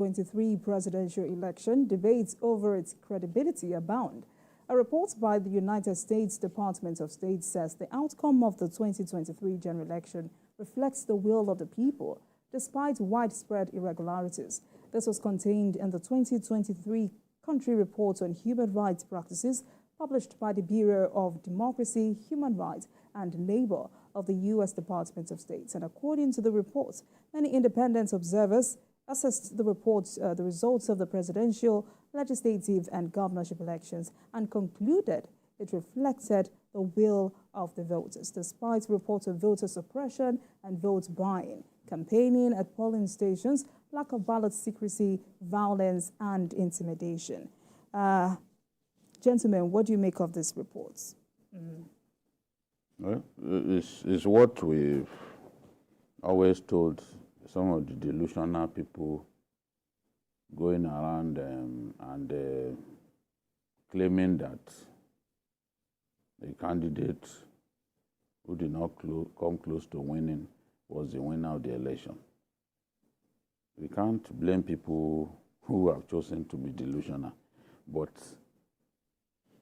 2023 presidential election, debates over its credibility abound. A report by the United States Department of State says the outcome of the 2023 general election reflects the will of the people, despite widespread irregularities. This was contained in the 2023 Country Report on Human Rights Practices published by the Bureau of Democracy, Human Rights and Labor of the U.S. Department of State. And according to the report, many independent observers assessed the results of the presidential, legislative and governorship elections and concluded it reflected the will of the voters, despite reports of voter suppression and vote buying, campaigning at polling stations, lack of ballot secrecy, violence and intimidation. Gentlemen, what do you make of these reports? Well, it's what we've always told some of the delusional people going around and claiming that a candidate who did not come close to winning was the winner of the election. We can't blame people who have chosen to be delusional, but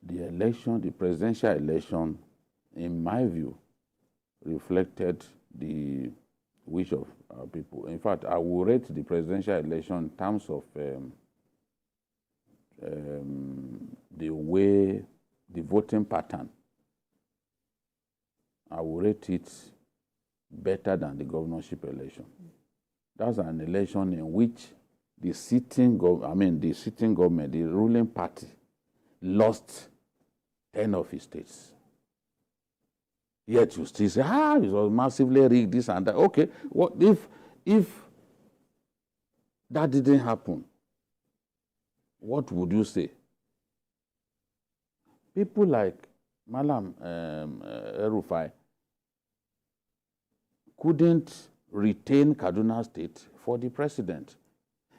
the election, the presidential election, in my view, reflected the wish of our people. In fact, I will rate the presidential election in terms of the way, the voting pattern. I will rate it better than the governorship election. That's an election in which the sitting government, the ruling party, lost 10 of its states. Yet you still say, it was massively rigged, this and that. Okay, what if that didn't happen? What would you say? People like Malam El-Rufai couldn't retain Kaduna State for the president.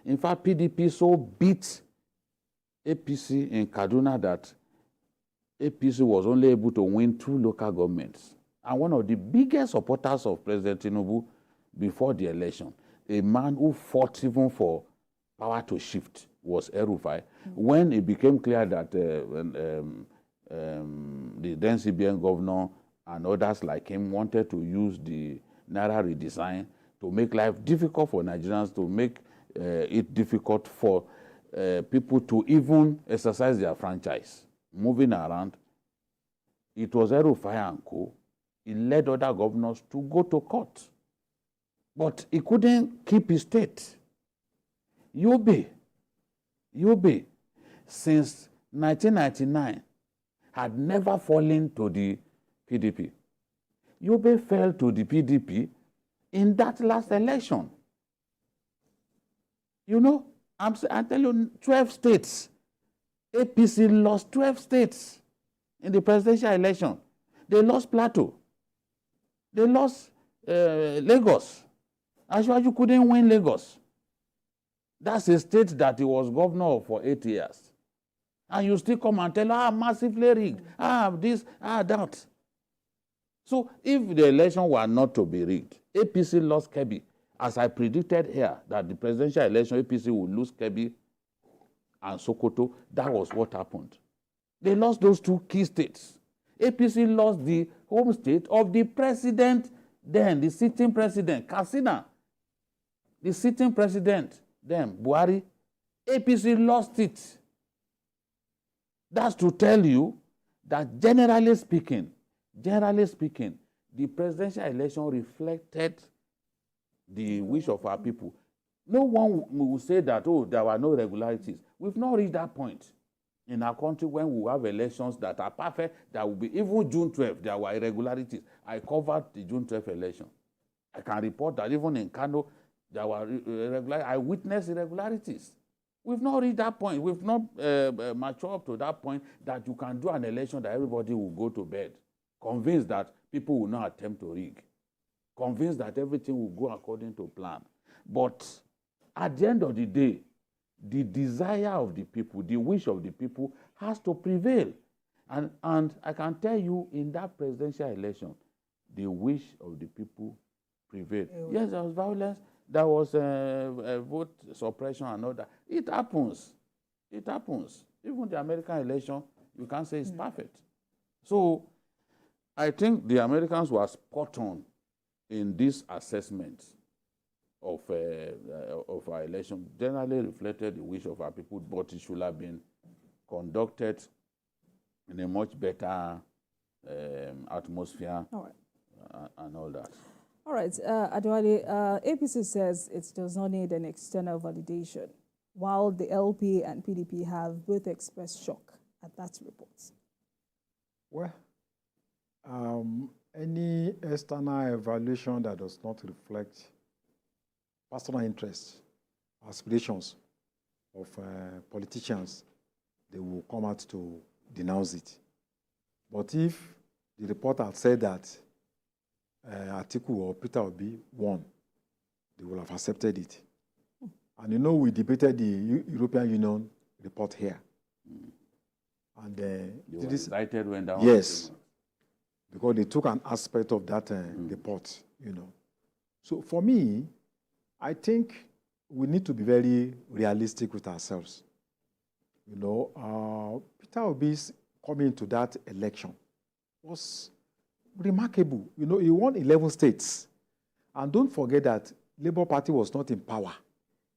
In fact, PDP so beat APC in Kaduna that APC was only able to win 2 local governments. And one of the biggest supporters of President Tinubu before the election, a man who fought even for power to shift, was El-Rufai. When it became clear that the then CBN governor and others like him wanted to use the Naira redesign to make life difficult for Nigerians, to make it difficult for people to even exercise their franchise, moving around, it was El-Rufai and co. He led other governors to go to court. But he couldn't keep his state. Yobe, since 1999, had never fallen to the PDP. Yobe fell to the PDP in that last election. You know, I'm telling you, 12 states. APC lost 12 states in the presidential election. They lost Plateau. They lost Lagos. Actually, you couldn't win Lagos. That's a state that he was governor for 8 years. And you still come and tell, massively rigged, this, that. So if the election were not to be rigged, APC lost Kebbi. As I predicted here, that the presidential election, APC would lose Kebbi and Sokoto. That was what happened. They lost those 2 key states. APC lost the home state of the president then, the sitting president, Katsina. The sitting president then, Buhari. APC lost it. That's to tell you that generally speaking, the presidential election reflected the wish of our people. No one will say that, there were no irregularities. We've not reached that point in our country when we have elections that are perfect, that will be, even June 12th, there were irregularities. I covered the June 12th election. I can report that even in Kano, there were irregularities. I witnessed irregularities. We've not reached that point. We've not matured up to that point that you can do an election that everybody will go to bed, convinced that people will not attempt to rig, convinced that everything will go according to plan. But at the end of the day, the desire of the people, the wish of the people has to prevail. And I can tell you, in that presidential election, the wish of the people prevailed. Yes, there was violence. there was a vote suppression and all that. It happens. It happens. Even the American election, you can't say it's perfect. So I think the Americans were spot on in this assessment of our election. Generally reflected the wish of our people, but it should have been conducted in a much better atmosphere. All right. And all that. All right, Adwale, APC says it does not need an external validation, while the LP and PDP have both expressed shock at that report. Well, any external evaluation that does not reflect personal interests, aspirations of politicians, they will come out to denounce it. But if the report had said that Atiku or Peter Obi won, they will have accepted it. And you know, we debated the European Union report here. And they were excited when that yes, because they took an aspect of that report, you know. So for me, I think we need to be very realistic with ourselves. You know, Peter Obi's coming to that election was remarkable. You know, he won 11 states. And don't forget that Labour Party was not in power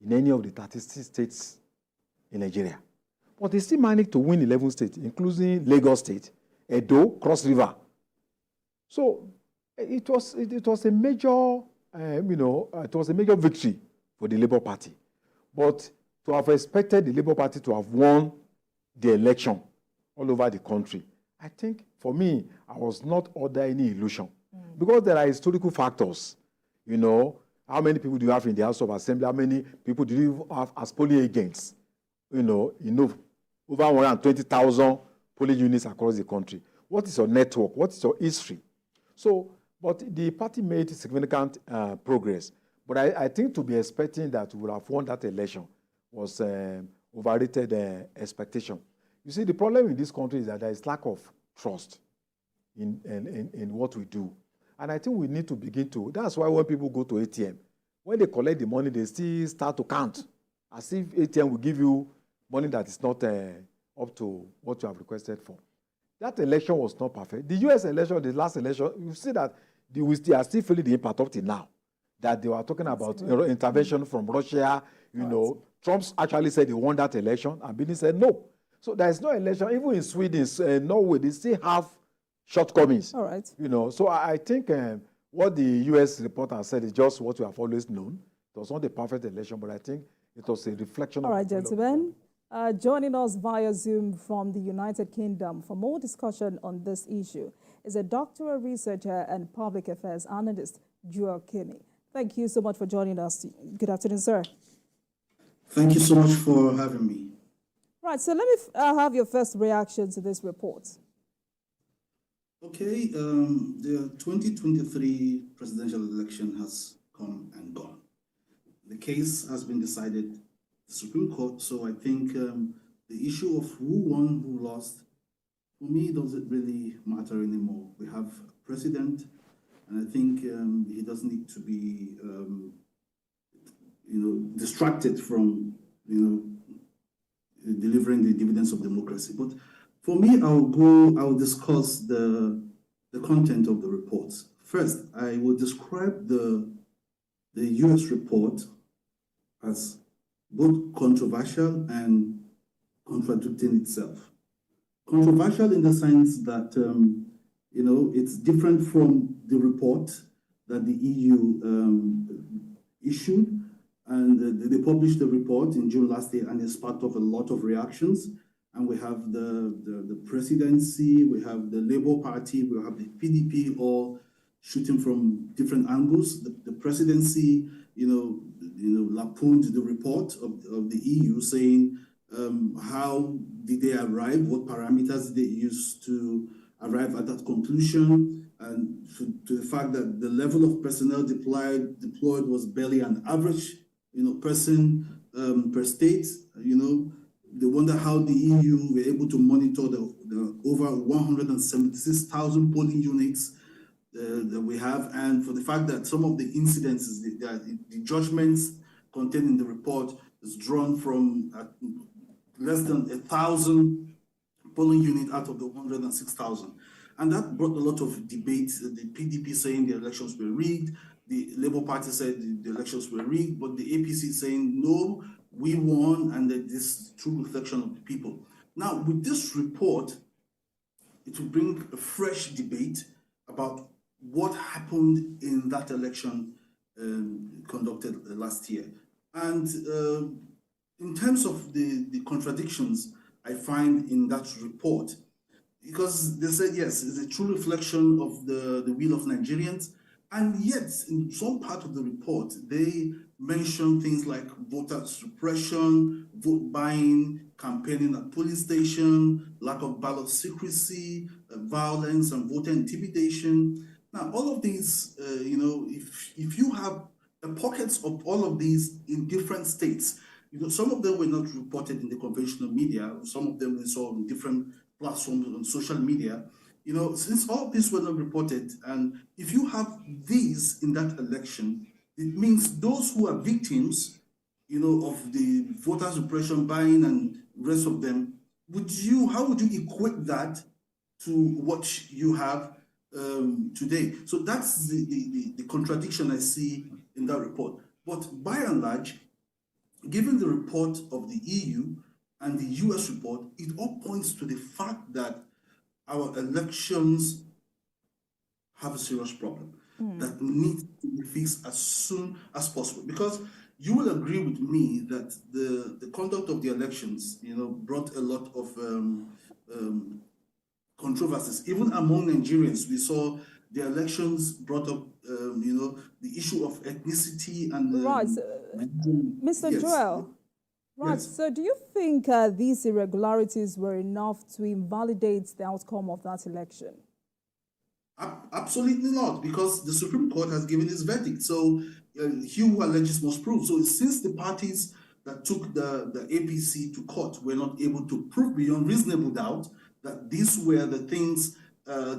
in any of the 36 states in Nigeria. But they still managed to win 11 states, including Lagos State, Edo, Cross River. So it was a major, it was a major victory for the Labour Party. But to have expected the Labour Party to have won the election all over the country, I think, for me, I was not under any illusion. Because there are historical factors. You know, how many people do you have in the House of Assembly? How many people do you have as polling agents? You know, over 120,000 polling units across the country. What is your network? What is your history? So, but the party made significant progress. But I think to be expecting that we would have won that election was overrated expectation. You see, the problem in this country is that there is lack of trust in what we do. And I think we need to begin to, that's why when people go to ATM, when they collect the money, they still start to count, as if ATM will give you money that is not up to what you have requested for. That election was not perfect. The US election, the last election, you see that they are still feeling the impact up till now, that they were talking about intervention from Russia. You know, Trump actually said he won that election, and Biden said no. So there is no election. Even in Sweden, Norway, they still have shortcomings. All right. You know, so I think what the U.S. reporter said is just what we have always known. It was not a perfect election, but I think it was a reflection. All right, gentlemen. Joining us via Zoom from the United Kingdom for more discussion on this issue is a doctoral researcher and public affairs analyst, Joel Kinney. Thank you so much for joining us. Good afternoon, sir. Thank you so much for having me. Right, so let me have your first reaction to this report. Okay, the 2023 presidential election has come and gone. The case has been decided in the Supreme Court, so I think the issue of who won, who lost, for me, doesn't really matter anymore. We have a president, and I think he doesn't need to be, distracted from, delivering the dividends of democracy. But for me, I'll discuss the content of the reports. First, I will describe the US report as both controversial and contradicting itself. Controversial in the sense that, it's different from the report that the EU issued. And they published the report in June last year, and it's part of a lot of reactions. And we have the presidency, we have the Labour Party, we have the PDP, all shooting from different angles. The presidency, lampooned the report of the EU, saying how did they arrive, what parameters did they use to arrive at that conclusion, and to the fact that the level of personnel deployed was barely an average person per state. They wonder how the EU were able to monitor the over 176,000 polling units that we have, and for the fact that some of the incidences, the judgments contained in the report is drawn from less than 1,000 polling units out of the 106,000. And that brought a lot of debate. The PDP saying the elections were rigged, the Labour Party said the elections were rigged, but the APC saying no, we won, and that this is true reflection of the people. Now, with this report, it will bring a fresh debate about what happened in that election conducted last year. And in terms of the contradictions I find in that report, because they said, yes, it's a true reflection of the will of Nigerians, and yet in some part of the report, they mention things like voter suppression, vote buying, campaigning at police station, lack of ballot secrecy, violence and voter intimidation. Now, all of these, if you have pockets of all of these in different states, some of them were not reported in the conventional media, some of them we saw on different platforms on social media. Since all of these were not reported, and if you have these in that election, it means those who are victims, of the voter suppression, buying, and rest of them, how would you equate that to what you have today? So that's the contradiction I see in that report. But by and large, given the report of the EU and the US report, it all points to the fact that our elections have a serious problem that needs to be fixed as soon as possible. Because you will agree with me that the conduct of the elections, brought a lot of controversies. Even among Nigerians, we saw the elections brought up, the issue of ethnicity and right, Mr. Yes. Joel. Right. Yes. So, do you think these irregularities were enough to invalidate the outcome of that election? Absolutely not, because the Supreme Court has given its verdict. So he who alleges must prove. So since the parties that took the APC to court were not able to prove beyond reasonable doubt that these were the things,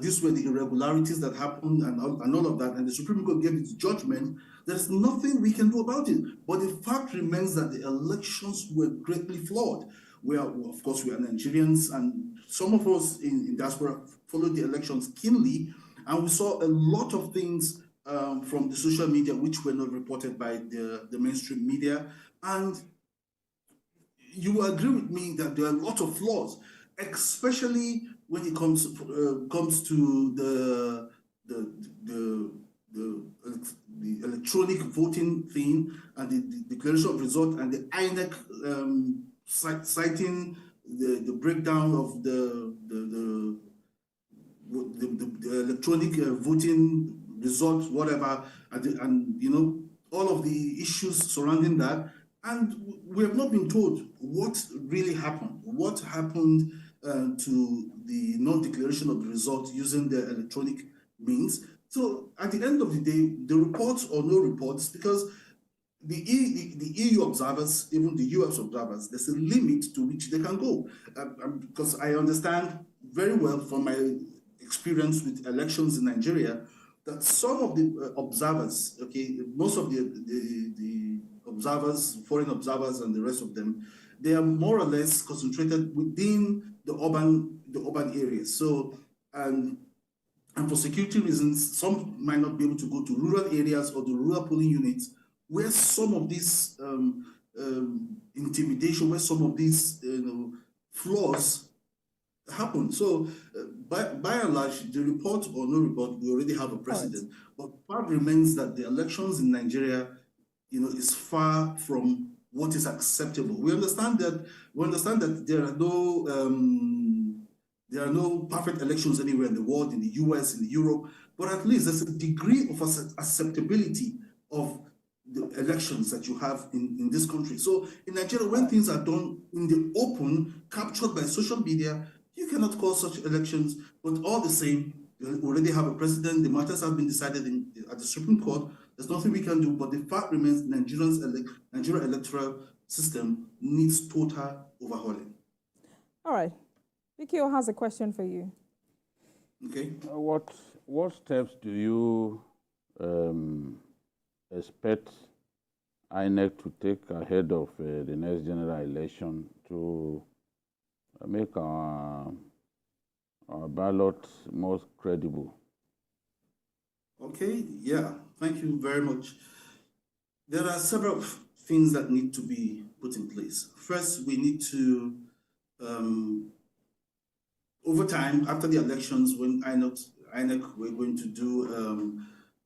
these were the irregularities that happened and all of that, and the Supreme Court gave its judgment, there's nothing we can do about it. But the fact remains that the elections were greatly flawed. Of course, we are Nigerians, and some of us in diaspora followed the elections keenly, and we saw a lot of things from the social media which were not reported by the mainstream media. And you will agree with me that there are a lot of flaws, especially when it comes to the electronic voting thing and the declaration of result, and the INEC citing the breakdown of the electronic voting results, whatever, and all of the issues surrounding that. And we have not been told what really happened. What happened to the non-declaration of the result using the electronic means? So at the end of the day, the reports or no reports, because the EU observers, even the US observers, there's a limit to which they can go. Because I understand very well from my experience with elections in Nigeria that some of the observers, most of the observers, foreign observers and the rest of them, they are more or less concentrated within the urban areas. So, and for security reasons, some might not be able to go to rural areas or the rural polling units where some of these intimidation, where some of these flaws happen. So by and large, the report or no report, we already have a precedent. Right. But part remains that the elections in Nigeria, is far from what is acceptable. We understand that there are no perfect elections anywhere in the world, in the US, in Europe, but at least there's a degree of acceptability of the elections that you have in this country. So in Nigeria, when things are done in the open, captured by social media, you cannot call such elections. But all the same, we already have a president. The matters have been decided at the Supreme Court. There's nothing we can do. But the fact remains, Nigeria electoral system needs total overhauling. All right. Vikio has a question for you. Okay. What what steps do you expect INEC to take ahead of the next general election to make our ballot more credible? Okay, yeah, thank you very much. There are several things that need to be put in place. First, we need to, over time, after the elections, when INEC we're going to do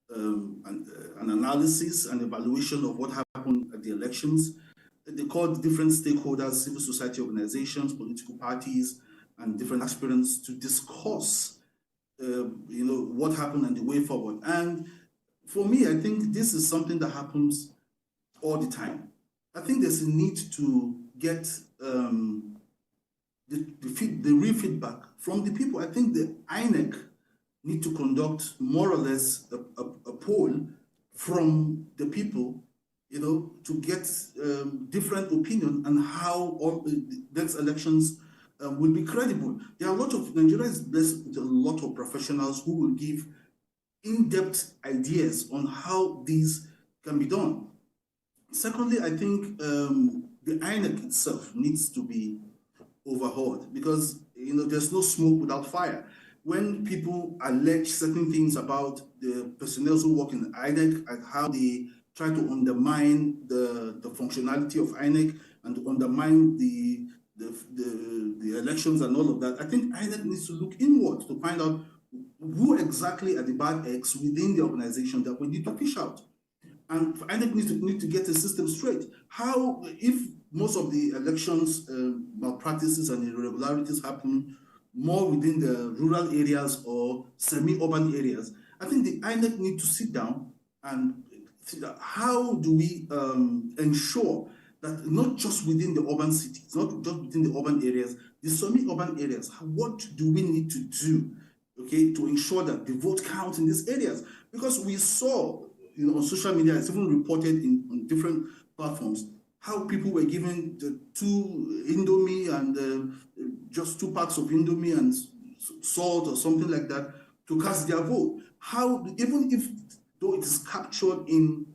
an analysis and evaluation of what happened at the elections. They called different stakeholders, civil society organizations, political parties, and different aspirants to discuss, what happened and the way forward. And for me, I think this is something that happens all the time. I think there's a need to get the real feedback from the people. I think the INEC need to conduct more or less a poll from the people, to get different opinion on how all the next elections will be credible. There are a lot of Nigerians blessed with a lot of professionals who will give in-depth ideas on how these can be done. Secondly, I think the INEC itself needs to be overhauled because there's no smoke without fire. When people allege certain things about the personnel who work in INEC and how they try to undermine the functionality of INEC and to undermine the elections and all of that, I think INEC needs to look inward to find out who exactly are the bad eggs within the organization that we need to fish out. And INEC needs to get the system straight. How, if most of the elections malpractices and irregularities happen more within the rural areas or semi-urban areas, I think the INEC need to sit down and see that how do we ensure that not just within the urban cities, not just within the urban areas, the semi-urban areas, what do we need to do, okay, to ensure that the vote counts in these areas? Because we saw, on social media, it's even reported on different platforms, how people were given the 2 Indomie and just 2 packs of Indomie and salt or something like that to cast their vote. How, even if though it is captured in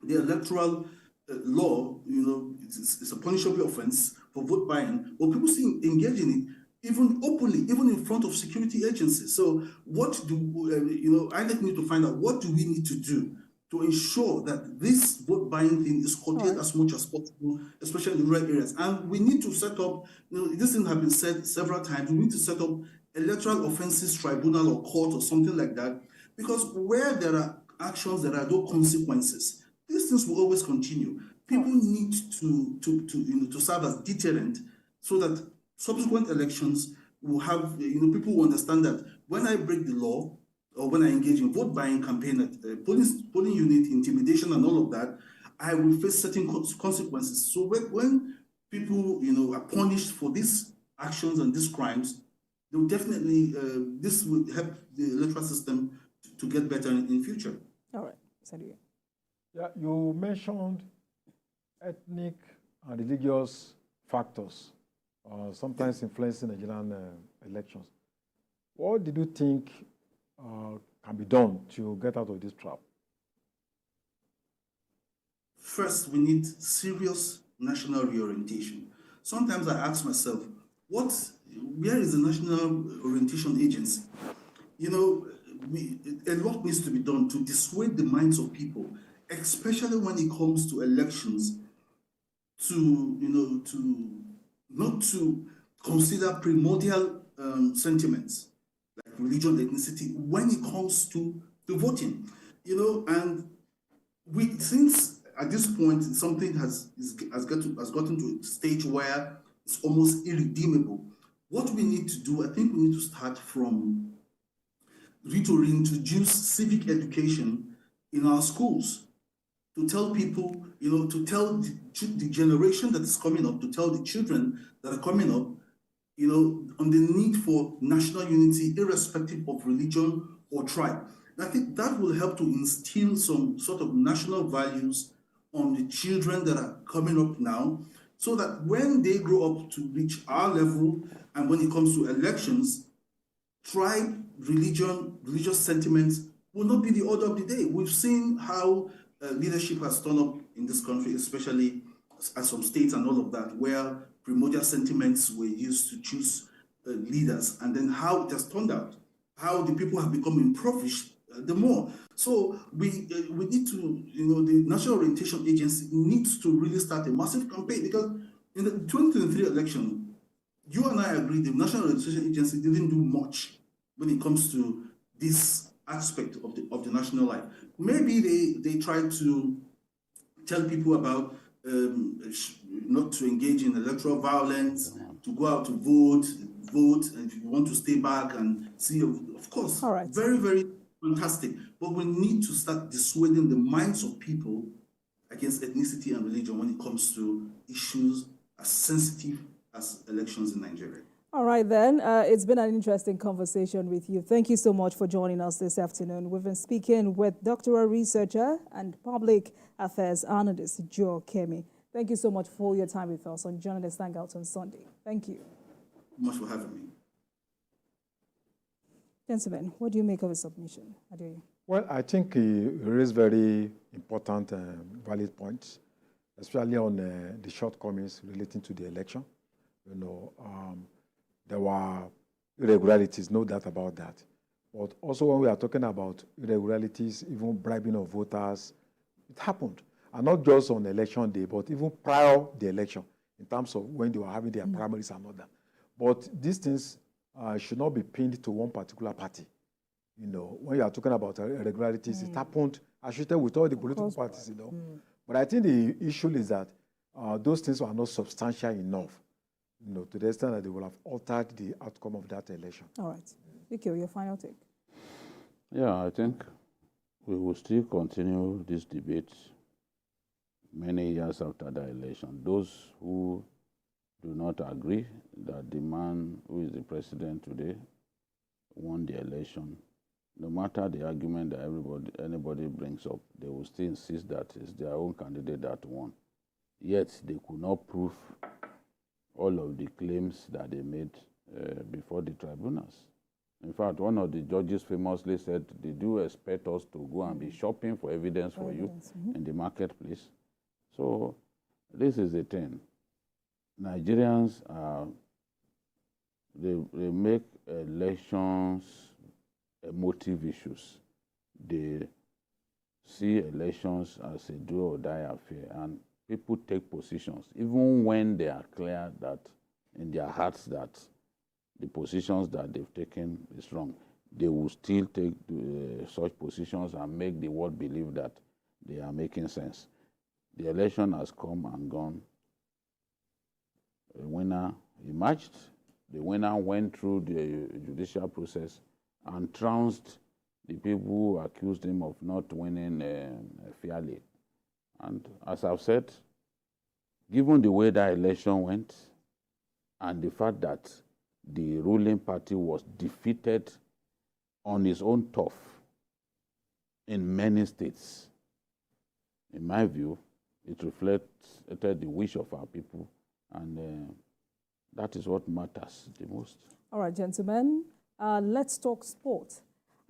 the electoral law, it's a punishable offense for vote buying, but people still engage in it, even openly, even in front of security agencies. So what do, INEC need to find out, what do we need to do to ensure that this vote buying thing is curtailed as much as possible, especially in rural areas? And we need to set up, this thing has been said several times, we need to set up electoral offenses tribunal or court or something like that, because where there are actions, there are no consequences. These things will always continue. People need to serve as deterrent so that subsequent elections will have, people will understand that when I break the law or when I engage in vote buying campaign at polling unit, intimidation and all of that, I will face certain consequences. So when people, are punished for these actions and these crimes, they will definitely, this will help the electoral system to get better in future. All right, Sadia. Yeah, you mentioned ethnic and religious factors, sometimes influencing Nigerian elections. What did you think can be done to get out of this trap? First, we need serious national reorientation. Sometimes I ask myself, where is the National Orientation Agency? A lot needs to be done to dissuade the minds of people, especially when it comes to elections, not to consider primordial sentiments like religion, ethnicity when it comes to voting. And since at this point something has gotten to a stage where it's almost irredeemable. What we need to do, I think we need to start from to reintroduce civic education in our schools, to tell people, to tell the generation that is coming up, to tell the children that are coming up, on the need for national unity, irrespective of religion or tribe. And I think that will help to instill some sort of national values on the children that are coming up now, so that when they grow up to reach our level, and when it comes to elections, tribe, religion, religious sentiments will not be the order of the day. We've seen how leadership has turned up in this country, especially at some states and all of that, where primordial sentiments were used to choose leaders, and then how it has turned out, how the people have become impoverished the more. So we need to, the National Orientation Agency needs to really start a massive campaign, because in the 2023 election, you and I agree the National Orientation Agency didn't do much when it comes to this aspect of the national life. Maybe they tried to tell people about not to engage in electoral violence, to go out to vote, and if you want to stay back and see, of course, all right. Very, very fantastic. But we need to start dissuading the minds of people against ethnicity and religion when it comes to issues as sensitive as elections in Nigeria. All right, then. It's been an interesting conversation with you. Thank you so much for joining us this afternoon. We've been speaking with doctoral researcher and public affairs analyst Joe Kemi. Thank you so much for your time with us on Journalist Hangout on Sunday. Thank you. Much for having me. Gentlemen, what do you make of the submission? Adeoye? Well, I think he raised very important, valid points, especially on the shortcomings relating to the election. There were irregularities, no doubt about that. But also when we are talking about irregularities, even bribing of voters, it happened. And not just on election day, but even prior the election, in terms of when they were having their primaries and all that. But these things should not be pinned to one particular party. When you are talking about irregularities, it happened, as you tell, with all the political parties, But I think the issue is that those things were not substantial enough, to the extent that they will have altered the outcome of that election. All right. Vicky, your final take. Yeah, I think we will still continue this debate many years after the election. Those who do not agree that the man who is the president today won the election, no matter the argument that anybody brings up, they will still insist that it's their own candidate that won. Yet they could not prove all of the claims that they made before the tribunals. In fact, one of the judges famously said, "Did you expect us to go and be shopping for evidence for you in the marketplace?" So this is the thing. Nigerians, they make elections emotive issues. They see elections as a do or die affair, and people take positions, even when they are clear that in their hearts that the positions that they've taken is wrong. They will still take such positions and make the world believe that they are making sense. The election has come and gone. A winner emerged. The winner went through the judicial process and trounced the people who accused him of not winning fairly. And as I've said, given the way that election went and the fact that the ruling party was defeated on its own turf in many states, in my view, it reflected the wish of our people, and that is what matters the most. All right, gentlemen, let's talk sport.